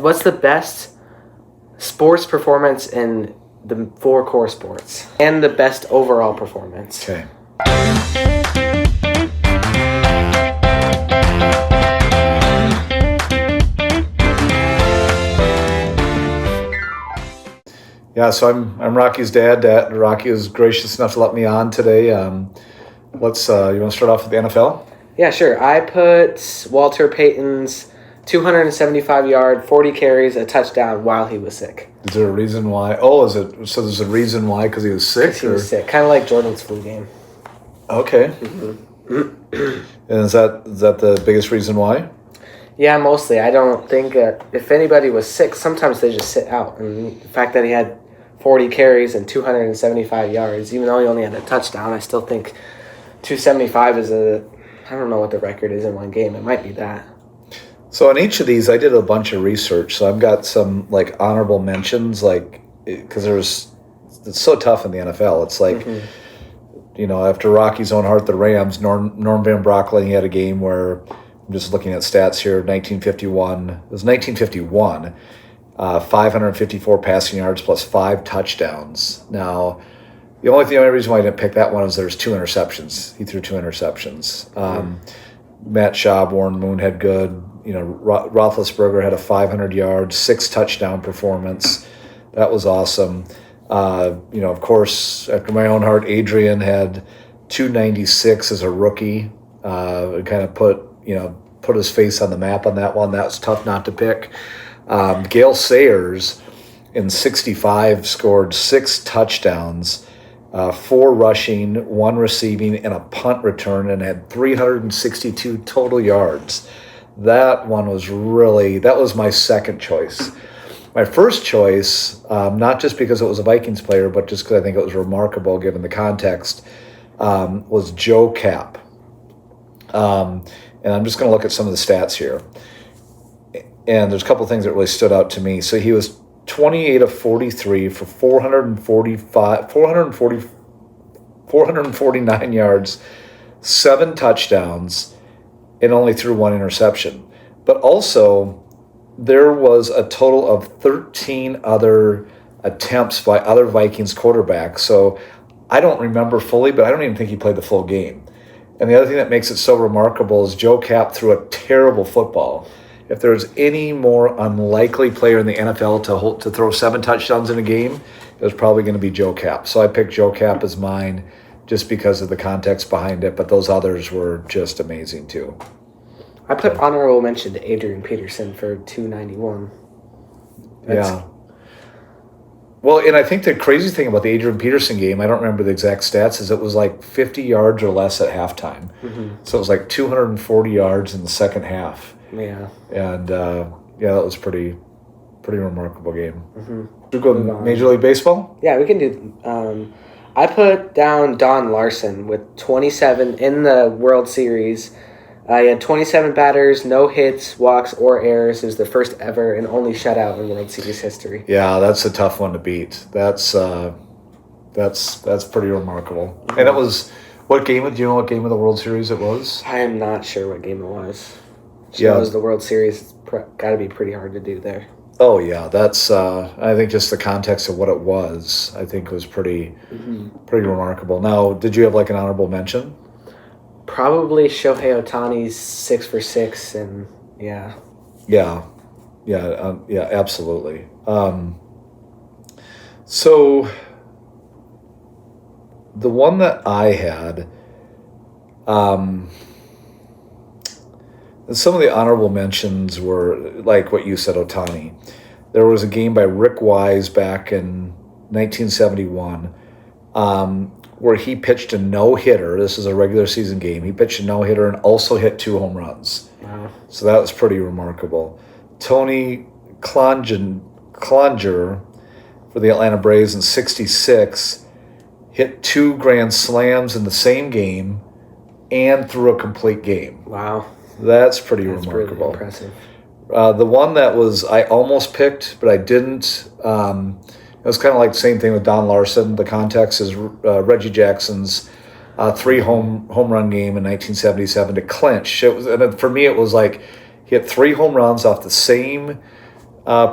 What's the best sports performance in the 4 core sports? And the best overall performance. Okay. Yeah, so I'm Rocky's dad. Rocky was gracious enough to let me on today. You want to start off with the NFL? Yeah, sure. I put Walter Payton's 275-yard, 40 carries, a touchdown while he was sick. Is there a reason why? Oh, is it? So there's a reason why? Because he was sick? He was sick. Kind of like Jordan's flu game. Okay. Mm-hmm. And is that the biggest reason why? Yeah, mostly. I don't think if anybody was sick, sometimes they just sit out. And the fact that he had 40 carries and 275 yards, even though he only had a touchdown, I still think 275 is I don't know what the record is in one game. It might be that. So on each of these, I did a bunch of research. So I've got some like honorable mentions, like because it's so tough in the NFL. It's like, after Rocky's own heart, the Rams, Norm Van Brocklin, he had a game where, I'm just looking at stats here, 1951. It was 1951, 554 passing yards plus 5 touchdowns. Now, the only reason why I didn't pick that one is there's 2 interceptions. He threw 2 interceptions. Matt Schaub, Warren Moon had good. Roethlisberger had a 500 yards, 6 touchdown performance. That was awesome. Of course, after my own heart, Adrian had 296 as a rookie. Kind of put his face on the map on that one. That was tough not to pick. Gale Sayers in 65 scored 6 touchdowns, 4 rushing, 1 receiving, and a punt return, and had 362 total yards. That one was that was my second choice. My first choice, not just because it was a Vikings player, but just because I think it was remarkable given the context, was Joe Kapp. And I'm just going to look at some of the stats here. And there's a couple of things that really stood out to me. So he was 28 of 43 for 449 yards, 7 touchdowns, and only threw 1 interception. But also, there was a total of 13 other attempts by other Vikings quarterbacks. So I don't remember fully, but I don't even think he played the full game. And the other thing that makes it so remarkable is Joe Kapp threw a terrible football. If there's any more unlikely player in the NFL to throw 7 touchdowns in a game, it was probably going to be Joe Kapp. So I picked Joe Kapp as mine just because of the context behind it, but those others were just amazing too. I put honorable mention to Adrian Peterson for 291. Yeah. Well, and I think the crazy thing about the Adrian Peterson game, I don't remember the exact stats, is it was like 50 yards or less at halftime. Mm-hmm. So it was like 240 yards in the second half. Yeah. And, that was pretty remarkable game. Mm-hmm. Should we go Major League Baseball? Yeah, we can do. I put down Don Larson with 27 in the World Series. He had 27 batters, no hits, walks, or errors. It was the first ever and only shutout in World Series history. Yeah, that's a tough one to beat. That's pretty remarkable. Mm-hmm. And it was, do you know what game of the World Series it was? I am not sure what game it was. It was the World Series. It's got to be pretty hard to do there. Oh, yeah. That's, I think just the context of what it was, I think was pretty remarkable. Now, did you have like an honorable mention? Probably Shohei Ohtani's 6 for 6, and yeah. Yeah, absolutely. So the one that I had, some of the honorable mentions were like what you said, Ohtani. There was a game by Rick Wise back in 1971. Where he pitched a no-hitter. This is a regular season game. He pitched a no-hitter and also hit 2 home runs. Wow. So that was pretty remarkable. Tony Cloninger for the Atlanta Braves in 66 hit 2 grand slams in the same game and threw a complete game. Wow. That's pretty remarkable. Really impressive. The one that I almost picked, but I didn't, it was kind of like the same thing with Don Larson. The context is Reggie Jackson's 3 home run game in 1977 to clinch. And for me, it was like he hit 3 home runs off the same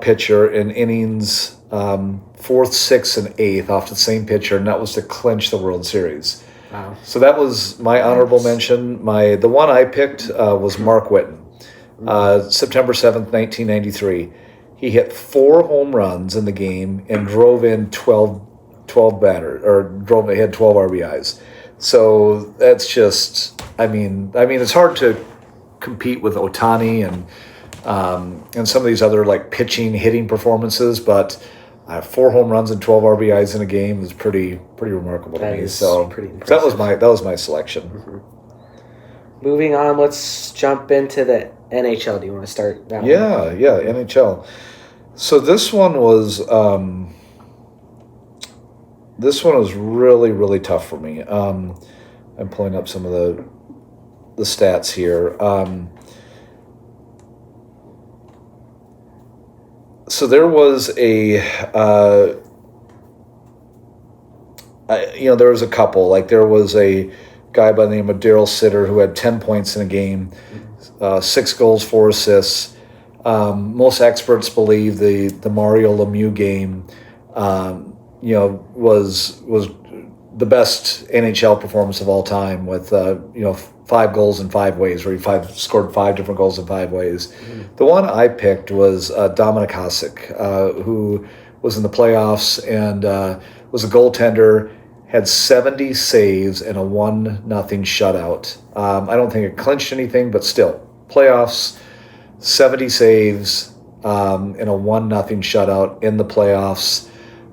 pitcher in innings fourth, sixth, and eighth off the same pitcher, and that was to clinch the World Series. Wow. So that was my honorable mention. The one I picked was Mark Whiten, September 7th, 1993. He hit 4 home runs in the game and drove in 12 batters, he had 12 RBIs. So that's just, I mean, it's hard to compete with Ohtani and some of these other like pitching, hitting performances, but 4 home runs and 12 RBIs in a game is pretty remarkable to me. So pretty impressive. that was my selection. Mm-hmm. Moving on, let's jump into the NHL. Do you want to start that one? Yeah, NHL. So this one was really, really tough for me. I'm pulling up some of the stats here. So there was there was a couple. Like there was a guy by the name of Daryl Sitter who had 10 points in a game, 6 goals, 4 assists. Most experts believe the Mario Lemieux game, was the best NHL performance of all time with 5 goals in 5 ways, where he scored 5 different goals in 5 ways. Mm-hmm. The one I picked was Dominik Hasek, who was in the playoffs and was a goaltender, had 70 saves and a 1-0 shutout. I don't think it clinched anything, but still, playoffs, 70 saves and a 1-0 shutout in the playoffs.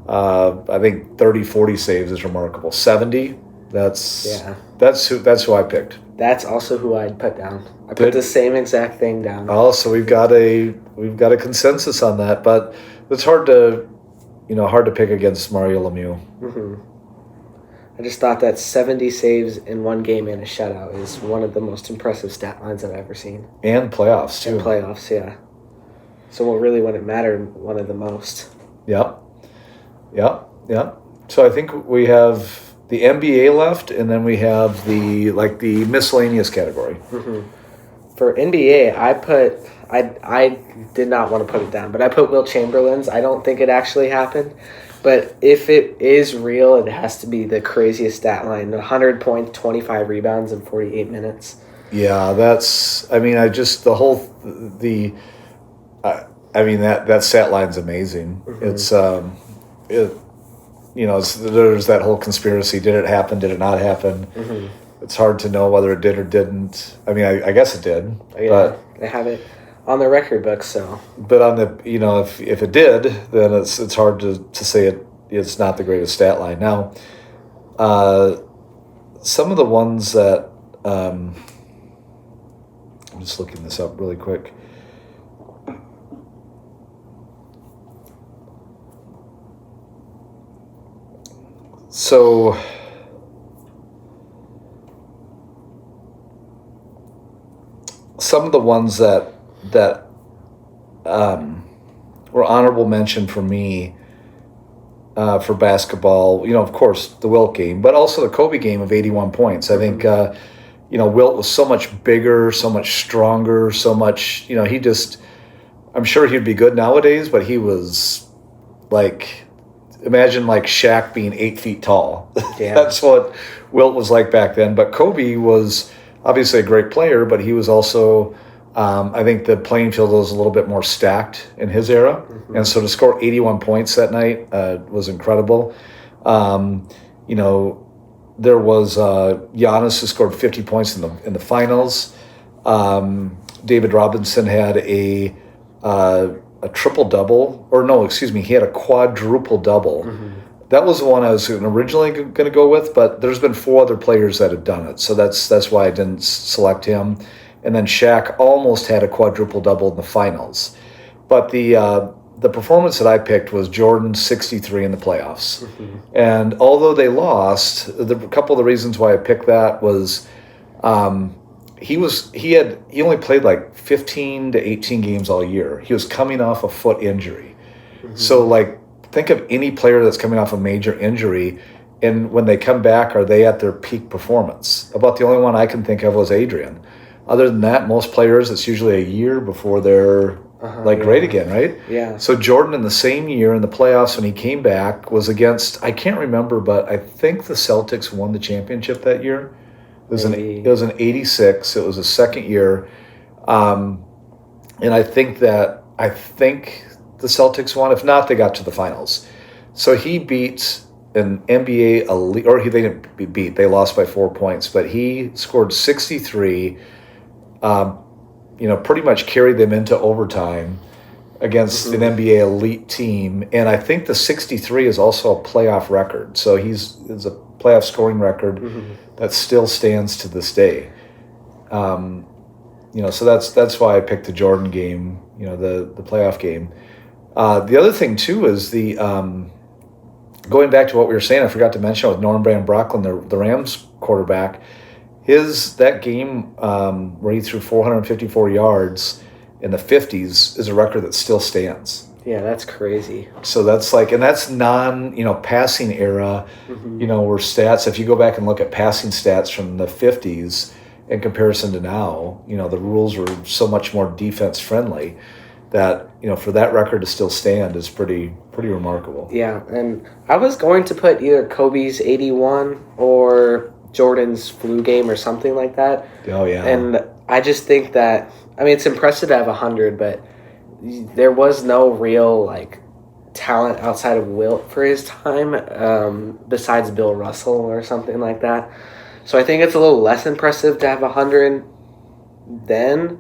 I think 30, 40 saves is remarkable. 70, that's who I picked. That's also who I'd put down. I put the same exact thing down. Oh, so we've got a consensus on that, but it's hard to pick against Mario Lemieux. Mm-hmm. I just thought that 70 saves in one game and a shutout is one of the most impressive stat lines I've ever seen. And playoffs too. And playoffs, yeah. So when it mattered, one of the most. Yep. So I think we have the NBA left, and then we have the miscellaneous category. Mm-hmm. For NBA, I did not want to put it down, but I put Wilt Chamberlain's. I don't think it actually happened, but if it is real, it has to be the craziest stat line: 100 points, 25 rebounds in 48 minutes. Yeah, that stat line's amazing. Mm-hmm. There's that whole conspiracy. Did it happen? Did it not happen? Mm-hmm. It's hard to know whether it did or didn't. I mean, I guess it did. Yeah, but they have it on the record book, so. But on the, if it did, then it's hard to say it's not the greatest stat line. Now, some of the ones that, I'm just looking this up really quick. So, some of the ones that were honorable mention for me for basketball, of course, the Wilt game, but also the Kobe game of 81 points. I think, Wilt was so much bigger, so much stronger, so much, I'm sure he'd be good nowadays, but he was imagine Shaq being 8 feet tall. Yeah. That's what Wilt was like back then. But Kobe was obviously a great player, but he was also, I think the playing field was a little bit more stacked in his era. Mm-hmm. And so to score 81 points that night was incredible. There was Giannis who scored 50 points in the finals. David Robinson had a triple-double, he had a quadruple-double. Mm-hmm. That was the one I was originally going to go with, but there's been 4 other players that have done it, so that's why I didn't select him. And then Shaq almost had a quadruple-double in the finals. But the performance that I picked was Jordan's 63 in the playoffs. Mm-hmm. And although they lost, a couple of the reasons why I picked that was he only played 15 to 18 games all year. He was coming off a foot injury. Mm-hmm. So think of any player that's coming off a major injury, and when they come back, are they at their peak performance? About the only one I can think of was Adrian. Other than that, most players, it's usually a year before they're great again, right? Yeah. So Jordan in the same year in the playoffs when he came back was against, I can't remember, but I think the Celtics won the championship that year. It was in '86. It was a second year. And I think the Celtics won. If not, they got to the finals. So he beat an NBA elite, or they didn't beat, they lost by 4 points, but he scored 63, pretty much carried them into overtime against an NBA elite team. And I think the 63 is also a playoff record. So it's a playoff scoring record that still stands to this day. So that's why I picked the Jordan game, the playoff game. The other thing too is the going back to what we were saying, I forgot to mention with Norm Van Brocklin, the Rams quarterback, that game where he threw 454 yards in the 50s is a record that still stands. Yeah, that's crazy. So that's and that's passing era, where stats, if you go back and look at passing stats from the 50s in comparison to now, the rules were so much more defense friendly that, for that record to still stand is pretty remarkable. Yeah, and I was going to put either Kobe's 81 or Jordan's flu game or something like that. Oh, yeah. And I just think that, it's impressive to have 100, but there was no real, talent outside of Wilt for his time, besides Bill Russell or something like that. So I think it's a little less impressive to have 100 then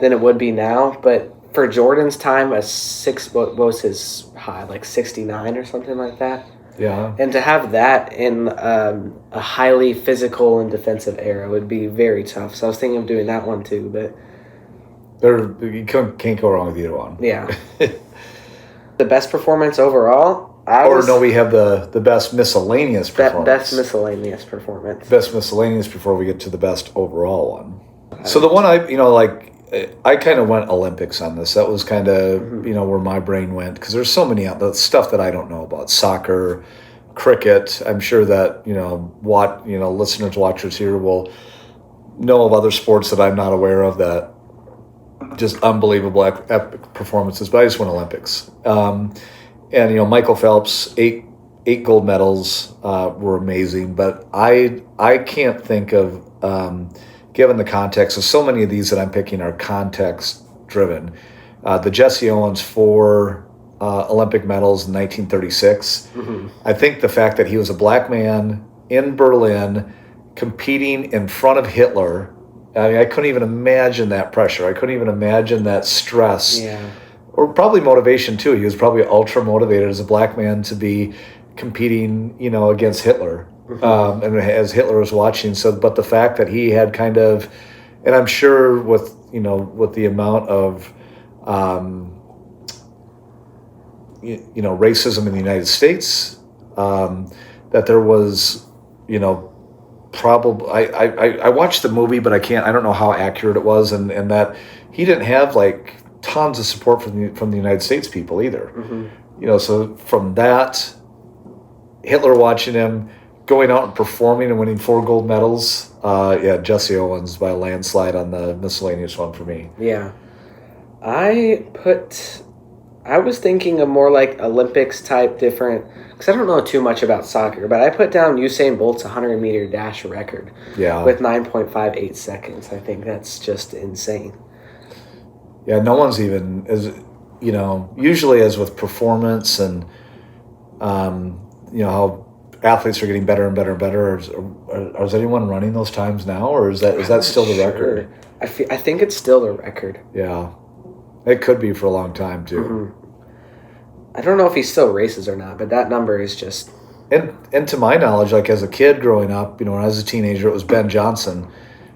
than it would be now, but for Jordan's time, what was his high, 69 or something like that? Yeah. And to have that in a highly physical and defensive era would be very tough. So I was thinking of doing that one too, but you can't go wrong with either one. Yeah. The best performance overall? We have the best miscellaneous performance. Best miscellaneous performance. Best miscellaneous before we get to the best overall one. So the one I kind of went Olympics on this. That was kind of, where my brain went, because there's so many the stuff that I don't know about. Soccer, cricket. I'm sure that, listeners, watchers here will know of other sports that I'm not aware of that just unbelievable epic performances, but I just went Olympics. And, Michael Phelps, eight gold medals were amazing, but I can't think of, given the context of so many of these that I'm picking are context-driven. The Jesse Owens 4 Olympic medals in 1936. I think the fact that he was a black man in Berlin competing in front of Hitler, I couldn't even imagine that pressure. I couldn't even imagine that stress. Yeah. Or probably motivation, too. He was probably ultra motivated as a black man to be competing, against Hitler. And as Hitler was watching, but the fact that he had kind of, and I'm sure with the amount of, racism in the United States, that there was, probably, I watched the movie, but I don't know how accurate it was, and that he didn't have tons of support from the United States people either. So from that, Hitler watching him, going out and performing and winning 4 gold medals, Jesse Owens by a landslide on the miscellaneous one for me. Yeah. I was thinking of more Olympics type different, because I don't know too much about soccer, but I put down Usain Bolt's 100-meter dash record with 9.58 seconds. I think that's just insane. Yeah, no one's even, usually as with performance and, how athletes are getting better and better and better. Is anyone running those times now, or is that still the record? I think it's still the record. Yeah, it could be for a long time too. I don't know if he still races or not, but that number is just. And to my knowledge, as a kid growing up, when I was a teenager, it was Ben Johnson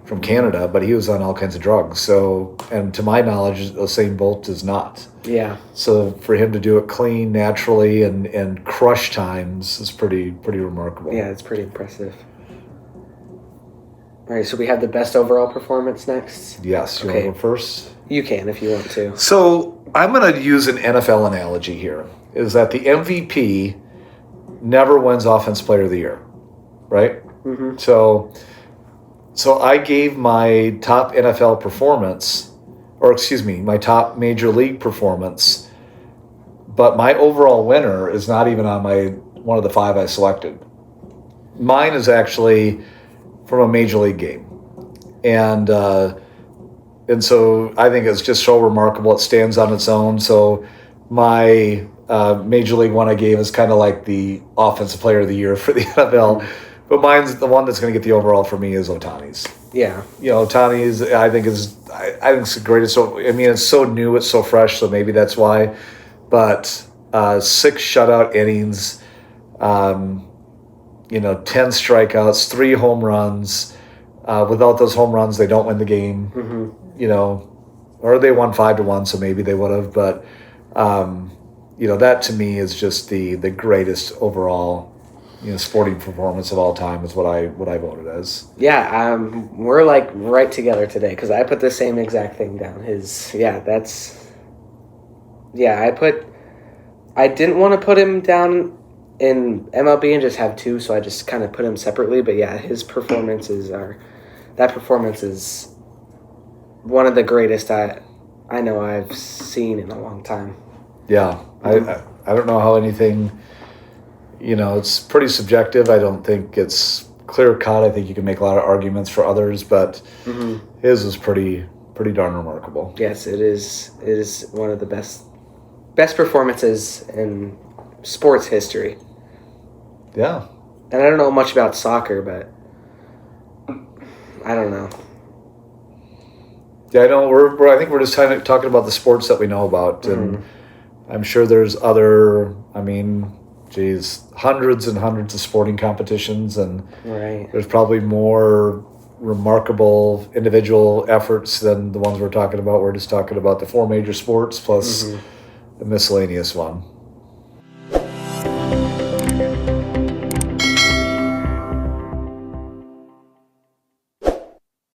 from Canada, but he was on all kinds of drugs. So, and to my knowledge, Usain Bolt is not. Yeah. So for him to do it clean, naturally, and crush times is pretty remarkable. Yeah, it's pretty impressive. All right, so we have the best overall performance next. Yes. You want to go first? You can if you want to. So I'm going to use an NFL analogy here. Is that the MVP never wins Offensive Player of the Year, right? So I gave my top NFL performance, my top major league performance. But my overall winner is not even on one of the 5 I selected. Mine is actually from a major league game, and so I think it's just so remarkable. It stands on its own. So my major league one I gave is kind of like the offensive player of the year for the NFL, but mine's the one that's going to get the overall for me is Ohtani's. Yeah, Ohtani's I think it's the greatest. So I mean, it's so new, it's so fresh, so maybe that's why. But 6 shutout innings, 10 strikeouts, 3 home runs. Without those home runs, they don't win the game. Or they won 5-1, so maybe they would have. But that to me is just the greatest overall sporting performance of all time is what I voted as. Yeah, we're like right together today because I put the same exact thing down. I didn't want to put him down in MLB and just have 2, so I just kind of put him separately. But yeah, that performance is one of the greatest I know I've seen in a long time. Yeah, I don't know how anything, it's pretty subjective. I don't think it's clear cut. I think you can make a lot of arguments for others, but his is pretty darn remarkable. Yes, it is. It is one of the best performances in sports history. Yeah. And I don't know much about soccer, but I don't know. Yeah, I know. I think we're just talking about the sports that we know about, and I'm sure there's other. Hundreds and hundreds of sporting competitions, and there's probably more remarkable individual efforts than the ones we're talking about. We're just talking about the 4 major sports plus the miscellaneous one.